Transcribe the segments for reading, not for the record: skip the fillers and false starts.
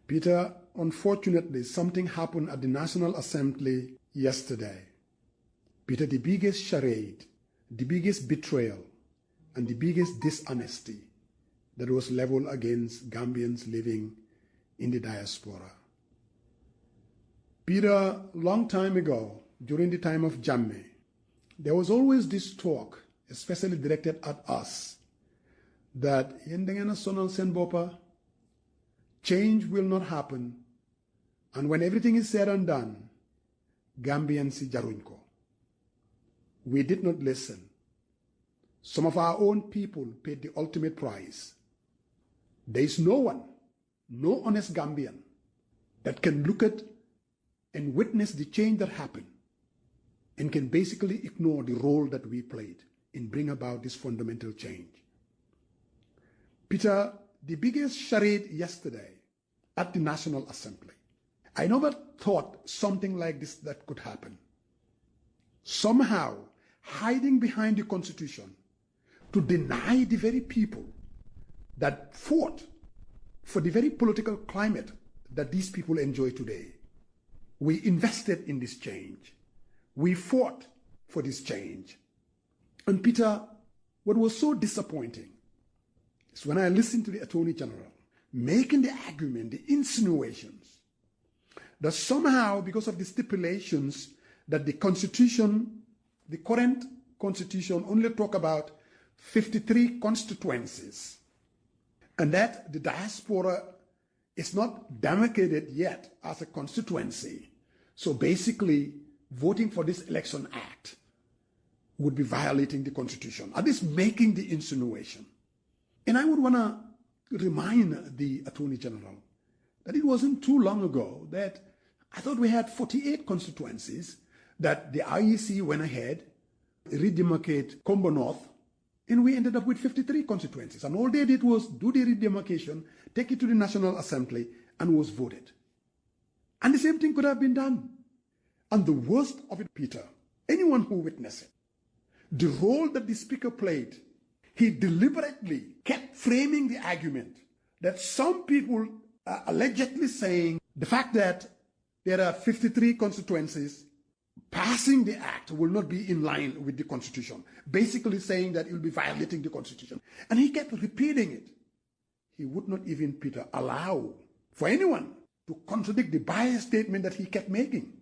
Peter, unfortunately, something happened at the National Assembly yesterday. Peter, the biggest charade, the biggest betrayal, and the biggest dishonesty that was leveled against Gambians living in the diaspora. Peter, long time ago, during the time of Jammeh, there was always this talk, especially directed at us, that change will not happen, and when everything is said and done, Gambians si jaruñ ko. We did not listen. Some of our own people paid the ultimate price. There is no one, no honest Gambian, that can look at and witness the change that happened and can basically ignore the role that we played in bringing about this fundamental change. Peter, the biggest charade yesterday at the National Assembly, I never thought something like this that could happen. Somehow, hiding behind the Constitution to deny the very people that fought for the very political climate that these people enjoy today. We invested in this change. We fought for this change. And Peter, what was so disappointing is when I listened to the Attorney General making the argument, the insinuations, that somehow because of the stipulations that the Constitution, the current Constitution only talk about 53 constituencies, and that the diaspora is not demarcated yet as a constituency. So basically, voting for this Election Act would be violating the Constitution, at least making the insinuation. And I would want to remind the Attorney General that it wasn't too long ago that I thought we had 48 constituencies that the IEC went ahead, redemarcate Combo North, and we ended up with 53 constituencies. And all they did was do the redemarcation, take it to the National Assembly, and was voted. And the same thing could have been done. And the worst of it, Peter, anyone who witnessed it, the role that the Speaker played, he deliberately kept framing the argument that some people are allegedly saying the fact that there are 53 constituencies, passing the act will not be in line with the Constitution, basically saying that it will be violating the Constitution. And he kept repeating it. He would not even, Peter, allow for anyone to contradict the biased statement that he kept making.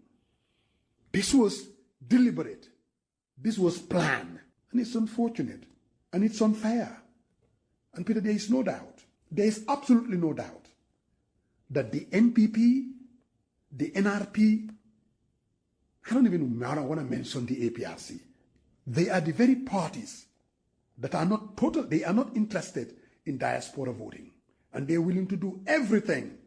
This was deliberate. This was planned. And it's unfortunate. And it's unfair. And Peter, there is no doubt, there is absolutely no doubt that the NPP, the NRP, I don't even want to mention the APRC. They are the very parties that are not they are not interested in diaspora voting. And they're willing to do everything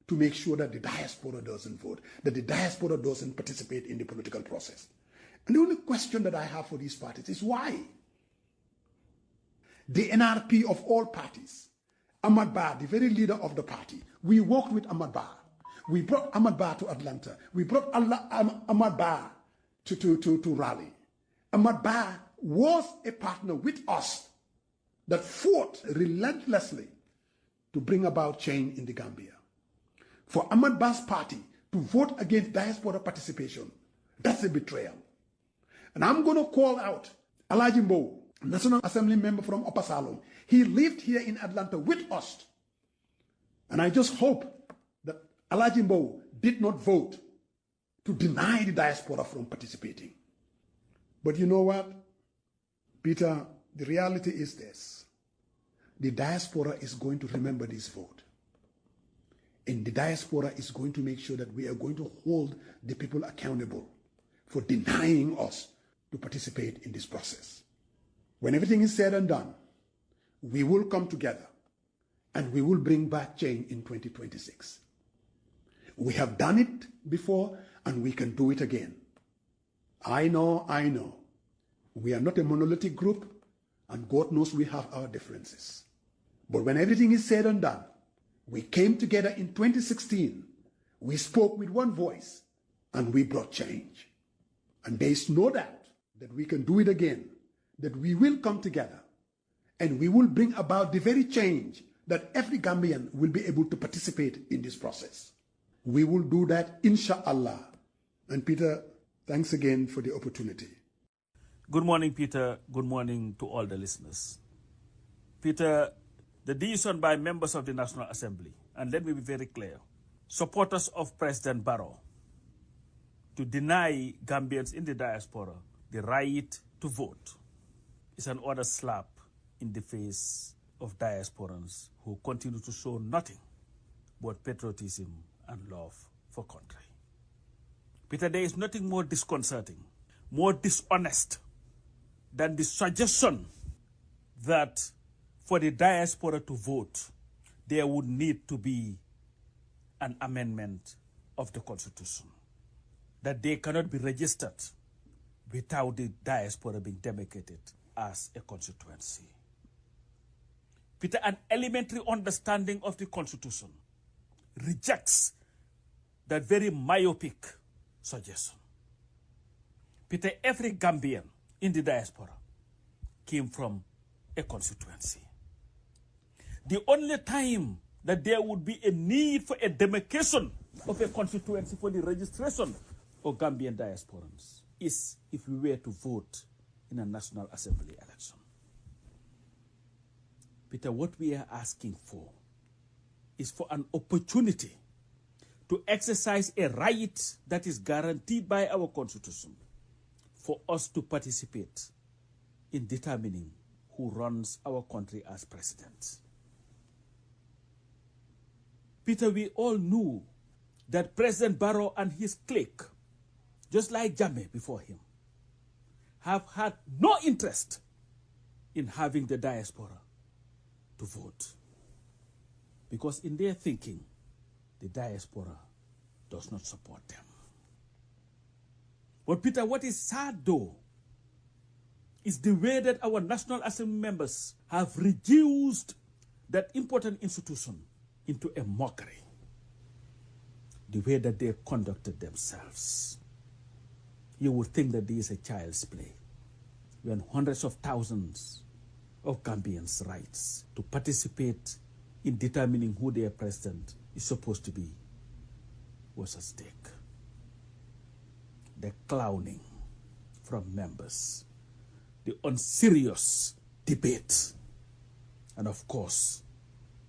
to make sure that the diaspora doesn't vote, that the diaspora doesn't participate in the political process. And the only question that I have for these parties is why? The NRP of all parties, Ahmad Ba, the very leader of the party, we worked with Ahmad Ba. We brought Ahmad Ba to Atlanta. We brought Ahmad Ba to Raleigh. Ahmad Ba was a partner with us that fought relentlessly to bring about change in the Gambia. For Ahmad Ba's party to vote against diaspora participation, that's a betrayal. And I'm going to call out Alhaji Mbow, National Assembly member from Upper Salom. He lived here in Atlanta with us. And I just hope that Alhaji Mbow did not vote to deny the diaspora from participating. But you know what, Peter, the reality is this. The diaspora is going to remember this vote. And the diaspora is going to make sure that we are going to hold the people accountable for denying us to participate in this process. When everything is said and done, we will come together and we will bring back change in 2026. We have done it before and we can do it again. I know. We are not a monolithic group and God knows we have our differences. But when everything is said and done, we came together in 2016, we spoke with one voice and we brought change. And there is no doubt that we can do it again, that we will come together and we will bring about the very change that every Gambian will be able to participate in this process. We will do that, inshallah. And Peter, thanks again for the opportunity. Good morning, Peter. Good morning to all the listeners. Peter, the decision by members of the National Assembly, and let me be very clear, supporters of President Barrow, to deny Gambians in the diaspora the right to vote is an utter slap in the face of diasporans who continue to show nothing but patriotism and love for country. Peter, there is nothing more disconcerting, more dishonest than the suggestion that for the diaspora to vote, there would need to be an amendment of the Constitution, that they cannot be registered without the diaspora being demarcated as a constituency. Peter, an elementary understanding of the Constitution rejects that very myopic suggestion. Peter, every Gambian in the diaspora came from a constituency. The only time that there would be a need for a demarcation of a constituency for the registration of Gambian diasporans is if we were to vote in a National Assembly election. Peter, what we are asking for is for an opportunity to exercise a right that is guaranteed by our Constitution for us to participate in determining who runs our country as president. Peter, we all knew that President Barrow and his clique, just like Jammeh before him, have had no interest in having the diaspora to vote. Because in their thinking, the diaspora does not support them. But Peter, what is sad though, is the way that our National Assembly members have reduced that important institution into a mockery. The way that they conducted themselves. You would think that this is a child's play, when hundreds of thousands of Gambians' rights to participate in determining who their president is supposed to be was at stake. The clowning from members, the unserious debate, and of course,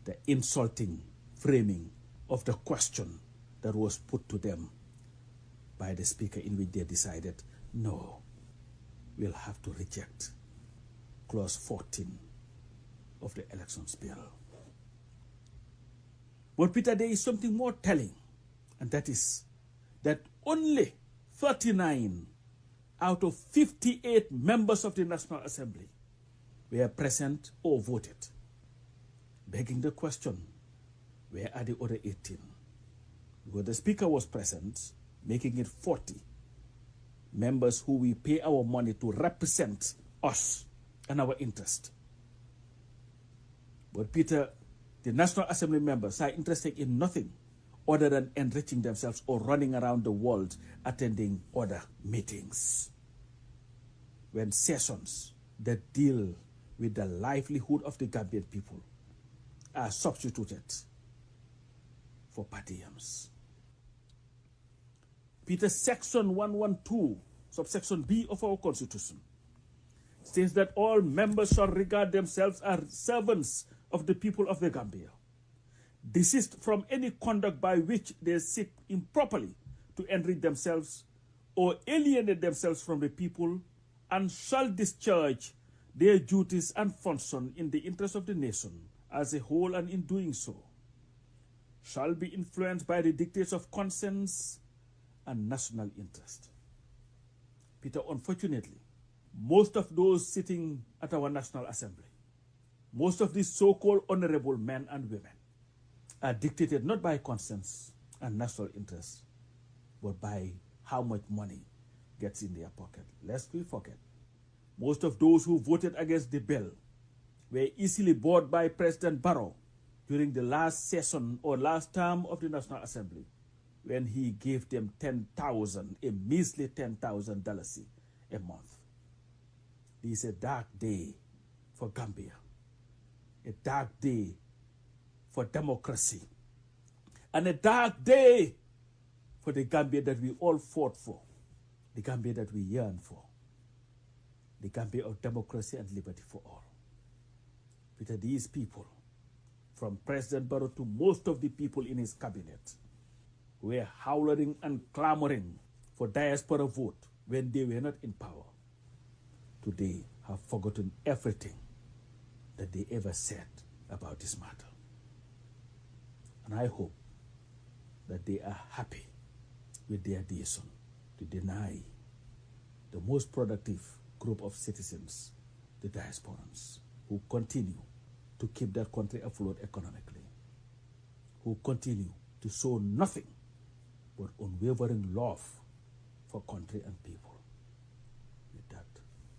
the insulting framing of the question that was put to them by the speaker, in which they decided, no, we'll have to reject clause 14 of the elections bill. But Peter, there is something more telling, and that is that only 39 out of 58 members of the National Assembly were present or voted, begging the question, where are the other 18? Because the speaker was present, making it 40 members who we pay our money to represent us and our interest. But Peter, the National Assembly members are interested in nothing other than enriching themselves or running around the world attending other meetings. When sessions that deal with the livelihood of the Gambian people are substituted for per diems. Peter, Section 112, subsection B of our Constitution, states that all members shall regard themselves as servants of the people of the Gambia, desist from any conduct by which they seek improperly to enrich themselves or alienate themselves from the people, and shall discharge their duties and function in the interest of the nation as a whole, and in doing so, shall be influenced by the dictates of conscience and national interest. Peter, unfortunately, most of those sitting at our National Assembly, most of these so-called honorable men and women, are dictated not by conscience and national interest, but by how much money gets in their pocket. Lest we forget, most of those who voted against the bill were easily bought by President Barrow during the last session or last term of the National Assembly, when he gave them $10,000, a measly $10,000 a month. This is a dark day for Gambia, a dark day for democracy, and a dark day for the Gambia that we all fought for, the Gambia that we yearn for, the Gambia of democracy and liberty for all. Peter, these people, from President Barrow to most of the people in his cabinet, were howling and clamoring for diaspora vote when they were not in power. Today have forgotten everything that they ever said about this matter. And I hope that they are happy with their decision to deny the most productive group of citizens, the diasporans, who continue to keep their country afloat economically, who continue to show nothing but unwavering love for country and people.